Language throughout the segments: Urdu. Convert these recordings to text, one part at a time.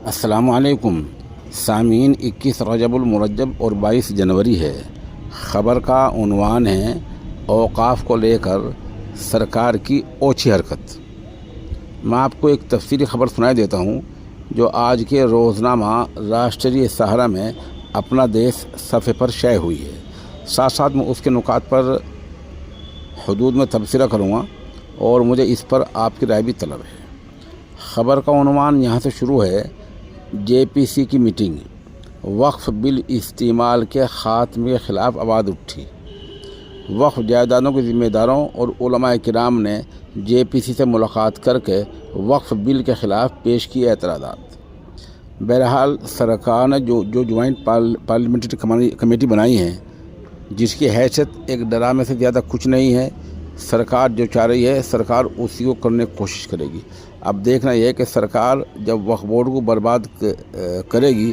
السلام علیکم سامعین، 21 رجب المرجب اور 22 جنوری ہے۔ خبر کا عنوان ہے اوقاف کو لے کر سرکار کی اوچھی حرکت۔ میں آپ کو ایک تفصیلی خبر سنائی دیتا ہوں جو آج کے روزنامہ راشٹریہ سہارا میں اپنا دیش صفحے پر شائع ہوئی ہے۔ ساتھ ساتھ میں اس کے نکات پر حدود میں تبصرہ کروں گا اور مجھے اس پر آپ کی رائے بھی طلب ہے۔ خبر کا عنوان یہاں سے شروع ہے: جے پی سی کی میٹنگ، وقف بل استعمال کے خاتمے کے خلاف آواز اٹھی۔ وقف جائیدادوں کے ذمہ داروں اور علماء کرام نے جے پی سی سے ملاقات کر کے وقف بل کے خلاف پیش کیے اعتراضات۔ بہرحال سرکار نے جو جوائنٹ پارلیمنٹری کمیٹی بنائی ہے، جس کی حیثیت ایک ڈرامے سے زیادہ کچھ نہیں ہے، سرکار جو چاہ رہی ہے سرکار اسی کو کرنے کی کوشش کرے گی۔ اب دیکھنا یہ ہے کہ سرکار جب وقف بورڈ کو برباد کرے گی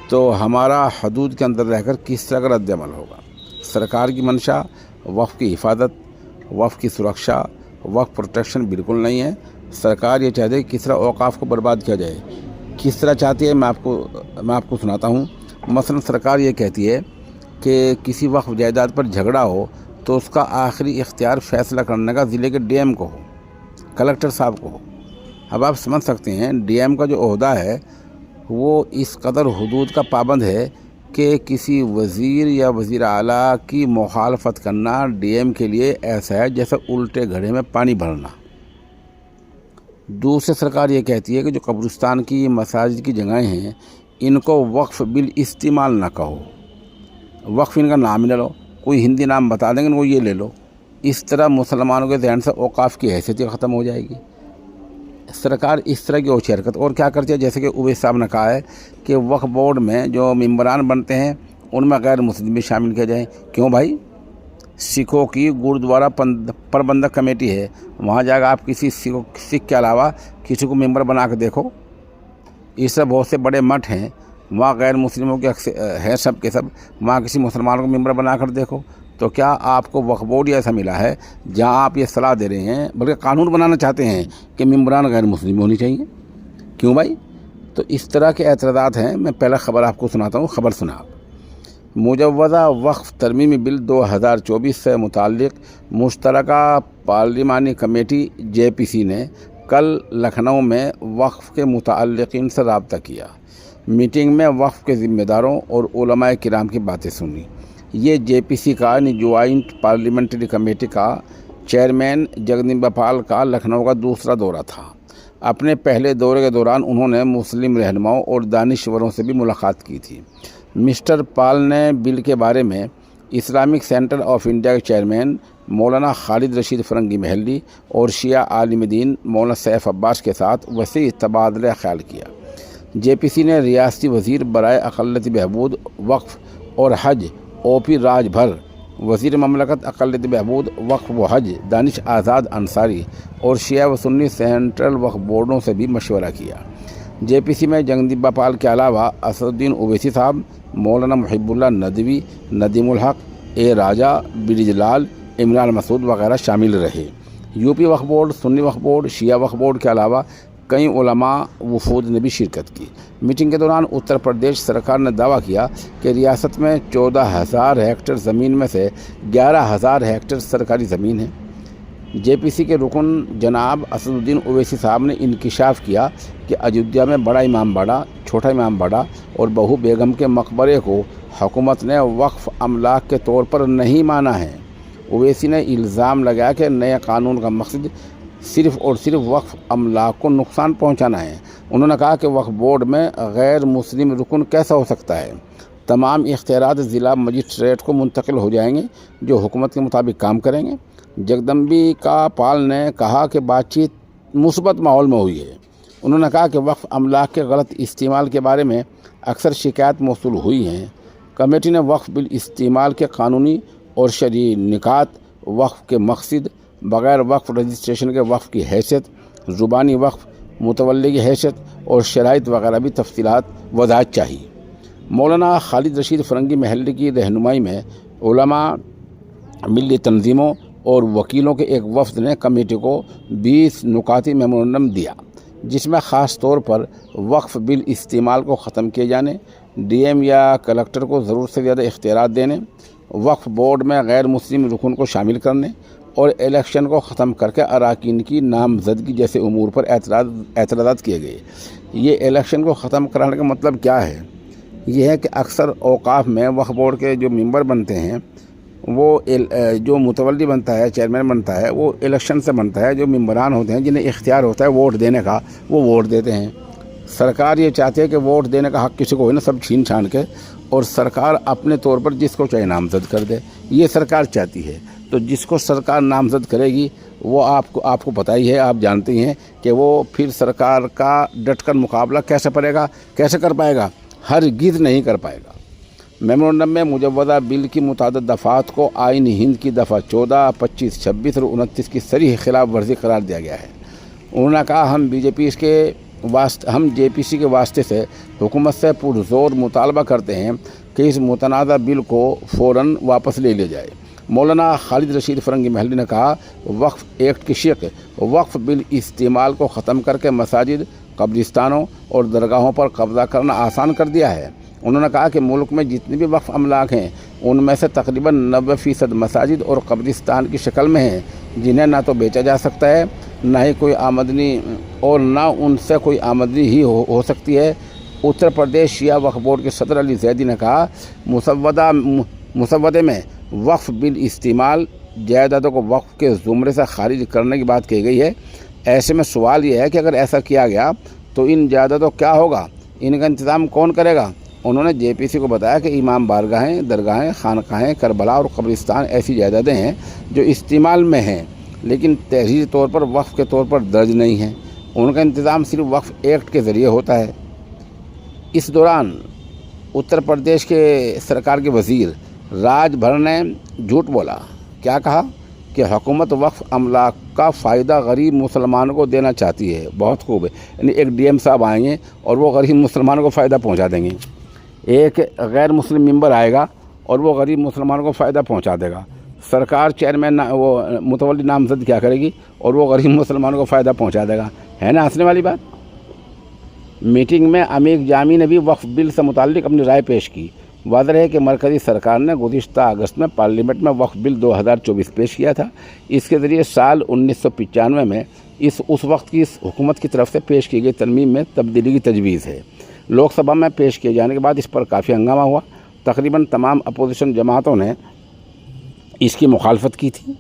تو ہمارا حدود کے اندر رہ کر کس طرح کا رد عمل ہوگا۔ سرکار کی منشا وقف کی حفاظت، وقف کی سرکشا، وقف پروٹیکشن بالکل نہیں ہے۔ سرکار یہ چاہتے ہے کہ کس طرح اوقاف کو برباد کیا جائے۔ کس طرح چاہتی ہے میں آپ کو سناتا ہوں۔ مثلا سرکار یہ کہتی ہے کہ کسی وقف جائیداد پر جھگڑا ہو تو اس کا آخری اختیار فیصلہ کرنے کا ضلع کے ڈی ایم کو ہو، کلکٹر صاحب کو ہو۔ اب آپ سمجھ سکتے ہیں ڈی ایم کا جو عہدہ ہے وہ اس قدر حدود کا پابند ہے کہ کسی وزیر یا وزیر اعلیٰ کی مخالفت کرنا ڈی ایم کے لیے ایسا ہے جیسے الٹے گھڑے میں پانی بھرنا۔ دوسرے سرکار یہ کہتی ہے کہ جو قبرستان کی مساجد کی جگہیں ہیں ان کو وقف بل استعمال نہ کہو، وقف ان کا نام ہی نہ لو، کوئی ہندی نام بتا دیں گے وہ یہ لے لو۔ اس طرح مسلمانوں کے ذہن سے اوقاف کی حیثیت ہی ختم ہو جائے گی۔ سرکار اس طرح کی اوچھی حرکت اور کیا کرتی ہے، جیسے کہ اویس صاحب نے کہا ہے کہ وقف بورڈ میں جو ممبران بنتے ہیں ان میں غیر مسلم بھی شامل کیا جائیں۔ کیوں بھائی؟ سکھوں کی گردوارہ پربندھک کمیٹی ہے، وہاں جا کر آپ کسی سکھ کے علاوہ کسی کو ممبر بنا کے دیکھو۔ اس طرح بہت سے بڑے مٹھ ہیں، وہاں غیر مسلموں کے ہیں سب کے سب، وہاں کسی مسلمان کو ممبر بنا کر دیکھو۔ تو کیا آپ کو وقف بورڈ ایسا ملا ہے جہاں آپ یہ صلاح دے رہے ہیں، بلکہ قانون بنانا چاہتے ہیں کہ ممبران غیر مسلم ہونی چاہیے؟ کیوں بھائی؟ تو اس طرح کے اعتراضات ہیں۔ میں پہلا خبر آپ کو سناتا ہوں، خبر سنا آپ۔ مجوزہ وقف ترمیمی بل 2024 سے متعلق مشترکہ پارلیمانی کمیٹی جے پی سی نے کل لکھنؤ میں وقف کے متعلقین سے رابطہ کیا۔ میٹنگ میں وقف کے ذمہ داروں اور علماء کرام کی باتیں سنی۔ یہ جے پی سی کا جوائنٹ پارلیمنٹری کمیٹی کا چیئرمین جگدمبا پال کا لکھنؤ کا دوسرا دورہ تھا۔ اپنے پہلے دورے کے دوران انہوں نے مسلم رہنماؤں اور دانشوروں سے بھی ملاقات کی تھی۔ مسٹر پال نے بل کے بارے میں اسلامک سینٹر آف انڈیا کے چیئرمین مولانا خالد رشید فرنگی محلی اور شیعہ عالم دین مولانا سیف عباس کے ساتھ وسیع تبادلہ خیال کیا۔ جے پی سی نے ریاستی وزیر برائے اقلیتی بہبود، وقف اور حج او پی راج بھر، وزیر مملکت اقلیتی بہبود، وقف و حج دانش آزاد انصاری اور شیعہ و سنی سینٹرل وقف بورڈوں سے بھی مشورہ کیا۔ جے پی سی میں جگدمبا پال کے علاوہ اسد الدین اویسی صاحب، مولانا محب اللہ ندوی، ندیم الحق، اے راجہ، برج لال، عمران مسعود وغیرہ شامل رہے۔ یو پی وقف بورڈ، سنی وقف بورڈ، شیعہ وقف بورڈ کے علاوہ کئی علماء وفود نے بھی شرکت کی۔ میٹنگ کے دوران اتر پردیش سرکار نے دعویٰ کیا کہ ریاست میں 14,000 ہیکٹر زمین میں سے 11,000 ہیکٹر سرکاری زمین ہے۔ جے پی سی کے رکن جناب اسد الدین اویسی صاحب نے انکشاف کیا کہ ایودھیا میں بڑا امام باڑہ، چھوٹا امام باڑہ اور بہو بیگم کے مقبرے کو حکومت نے وقف املاک کے طور پر نہیں مانا ہے۔ اویسی نے الزام لگایا کہ نئے قانون کا مقصد صرف اور صرف وقف املاک کو نقصان پہنچانا ہے۔ انہوں نے کہا کہ وقف بورڈ میں غیر مسلم رکن کیسا ہو سکتا ہے؟ تمام اختیارات ضلع مجسٹریٹ کو منتقل ہو جائیں گے جو حکومت کے مطابق کام کریں گے۔ جگدمبا پال نے کہا کہ بات چیت مثبت ماحول میں ہوئی ہے۔ انہوں نے کہا کہ وقف املاک کے غلط استعمال کے بارے میں اکثر شکایات موصول ہوئی ہیں۔ کمیٹی نے وقف بل استعمال کے قانونی اور شرعی نکات، وقف کے مقصد، بغیر وقف رجسٹریشن کے وقف کی حیثیت، زبانی وقف، متولی کی حیثیت اور شرائط وغیرہ بھی تفصیلات وضاحت چاہیے۔ مولانا خالد رشید فرنگی محلی کی رہنمائی میں علماء، ملی تنظیموں اور وکیلوں کے ایک وفد نے کمیٹی کو 20 نکاتی میمورنڈم دیا۔ جس میں خاص طور پر وقف بل استعمال کو ختم کیے جانے، ڈی ایم یا کلکٹر کو ضرورت سے زیادہ اختیارات دینے، وقف بورڈ میں غیر مسلم رکن کو شامل کرنے اور الیکشن کو ختم کر کے اراکین کی نامزدگی جیسے امور پر اعتراضات کیے گئے۔ یہ الیکشن کو ختم کرانے کا مطلب کیا ہے؟ یہ ہے کہ اکثر اوقاف میں وقف بورڈ کے جو ممبر بنتے ہیں، وہ جو متولی بنتا ہے، چیئرمین بنتا ہے، وہ الیکشن سے بنتا ہے۔ جو ممبران ہوتے ہیں جنہیں اختیار ہوتا ہے ووٹ دینے کا، وہ ووٹ دیتے ہیں۔ سرکار یہ چاہتی ہے کہ ووٹ دینے کا حق کسی کو ہوئے نا، سب چھین چھان کے، اور سرکار اپنے طور پر جس کو چاہے نامزد کر دے، یہ سرکار چاہتی ہے۔ تو جس کو سرکار نامزد کرے گی وہ آپ کو پتہ ہی ہے، آپ جانتے ہیں کہ وہ پھر سرکار کا ڈٹ کر مقابلہ کیسے کر پائے گا؟ ہرگز نہیں کر پائے گا۔ میمورنڈم میں مجوزہ بل کی متعدد دفعات کو آئین ہند کی دفعہ 14، 25، 26 اور 29 کی صریح خلاف ورزی قرار دیا گیا ہے۔ انہوں نے کہا ہم جے پی سی کے واسطے سے حکومت سے پرزور مطالبہ کرتے ہیں کہ اس متنازع بل کو فوراً واپس لے لیا جائے۔ مولانا خالد رشید فرنگی محلی نے کہا وقف ایکٹ کی شق وقف بل استعمال کو ختم کر کے مساجد، قبرستانوں اور درگاہوں پر قبضہ کرنا آسان کر دیا ہے۔ انہوں نے کہا کہ ملک میں جتنی بھی وقف املاک ہیں ان میں سے تقریباً 90% مساجد اور قبرستان کی شکل میں ہیں، جنہیں نہ تو بیچا جا سکتا ہے، نہ ہی کوئی آمدنی، اور نہ ان سے کوئی آمدنی ہی ہو سکتی ہے۔ اتر پردیش شیعہ وقف بورڈ کے صدر علی زیدی نے کہا مسودے میں وقف بل استعمال جائیدادوں کو وقف کے زمرے سے خارج کرنے کی بات کی گئی ہے۔ ایسے میں سوال یہ ہے کہ اگر ایسا کیا گیا تو ان جائیدادوں کیا ہوگا؟ ان کا انتظام کون کرے گا؟ انہوں نے جے پی سی کو بتایا کہ امام بارگاہیں، درگاہیں، خانقاہیں، کربلا اور قبرستان ایسی جائیدادیں ہیں جو استعمال میں ہیں لیکن تحریری طور پر وقف کے طور پر درج نہیں ہیں۔ ان کا انتظام صرف وقف ایکٹ کے ذریعے ہوتا ہے۔ اس دوران اتر پردیش کے سرکار کے وزیر راج بھر نے جھوٹ بولا۔ کیا کہا کہ حکومت وقف املاک کا فائدہ غریب مسلمانوں کو دینا چاہتی ہے۔ بہت خوب ہے، یعنی ایک ڈی ایم صاحب آئیں گے اور وہ غریب مسلمانوں کو فائدہ پہنچا دیں گے، ایک غیر مسلم ممبر آئے گا اور وہ غریب مسلمانوں کو فائدہ پہنچا دے گا۔ سرکار چیئرمین وہ متولی نامزد کیا کرے گی اور وہ غریب مسلمانوں کو فائدہ پہنچا دے گا، ہے نا ہنسنے والی بات۔ میٹنگ میں عمیق جامی نے بھی وقف بل سے متعلق اپنی رائے پیش کی۔ واضح ہے کہ مرکزی سرکار نے گزشتہ اگست میں پارلیمنٹ میں وقف بل 2024 پیش کیا تھا۔ اس کے ذریعے سال 1995 میں اس وقت کی حکومت کی طرف سے پیش کی گئی ترمیم میں تبدیلی کی تجویز ہے۔ لوک سبھا میں پیش کیے جانے کے بعد اس پر کافی ہنگامہ ہوا۔ تقریباً تمام اپوزیشن جماعتوں نے اس کی مخالفت کی تھی۔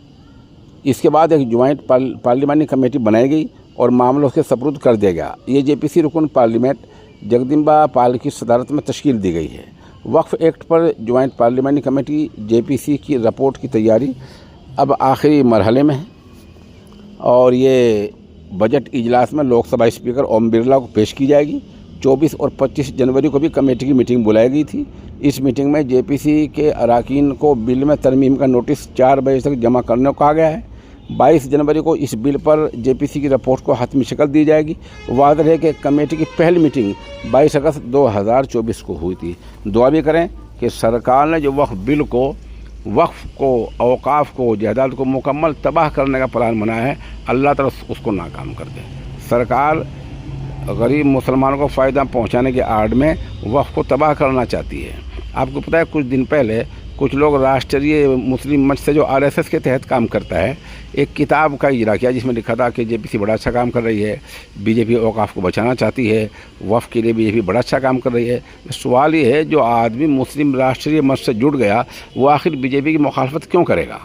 اس کے بعد ایک جوائنٹ پارلیمانی کمیٹی بنائی گئی اور معاملہ اس کے سپرد کر دیا گیا۔ یہ جے پی سی رکن پارلیمنٹ جگدمبا پال کی صدارت میں تشکیل دی گئی ہے۔ وقف ایکٹ پر جوائنٹ پارلیمانی کمیٹی جے پی سی کی رپورٹ کی تیاری اب آخری مرحلے میں ہے اور یہ بجٹ اجلاس میں لوک سبھا اسپیکر اوم برلا کو پیش کی جائے گی۔ 24 اور 25 جنوری کو بھی کمیٹی کی میٹنگ بلائی گئی تھی۔ اس میٹنگ میں جے پی سی کے اراکین کو بل میں ترمیم کا نوٹس 4 بجے تک جمع کرنے کو کہا گیا ہے۔ 22 جنوری کو اس بل پر جے پی سی کی رپورٹ کو حتمی شکل دی جائے گی۔ واضح ہے کہ کمیٹی کی پہلی میٹنگ 22 اگست 2024 کو ہوئی تھی۔ دعا بھی کریں کہ سرکار نے جو وقف کو، اوقاف کو، جائیداد کو مکمل تباہ کرنے کا پلان بنایا ہے، اللہ تعالیٰ اس کو ناکام کر دے۔ سرکار غریب مسلمانوں کو فائدہ پہنچانے کی آڑ میں وقف کو تباہ کرنا چاہتی ہے۔ آپ کو پتہ ہے کچھ دن پہلے کچھ لوگ راشٹریہ مسلم منچ سے جو RSS کے تحت کام کرتا ہے، ایک کتاب کا اجرا کیا جس میں لکھا تھا کہ جے پی سی بڑا اچھا کام کر رہی ہے، بی جے پی اوقاف کو بچانا چاہتی ہے، وقف کے لیے بی جے پی بڑا اچھا کام کر رہی ہے۔ سوال یہ ہے جو آدمی مسلم راشٹریہ منچ سے جڑ گیا وہ آخر بی جے پی کی مخالفت کیوں کرے گا؟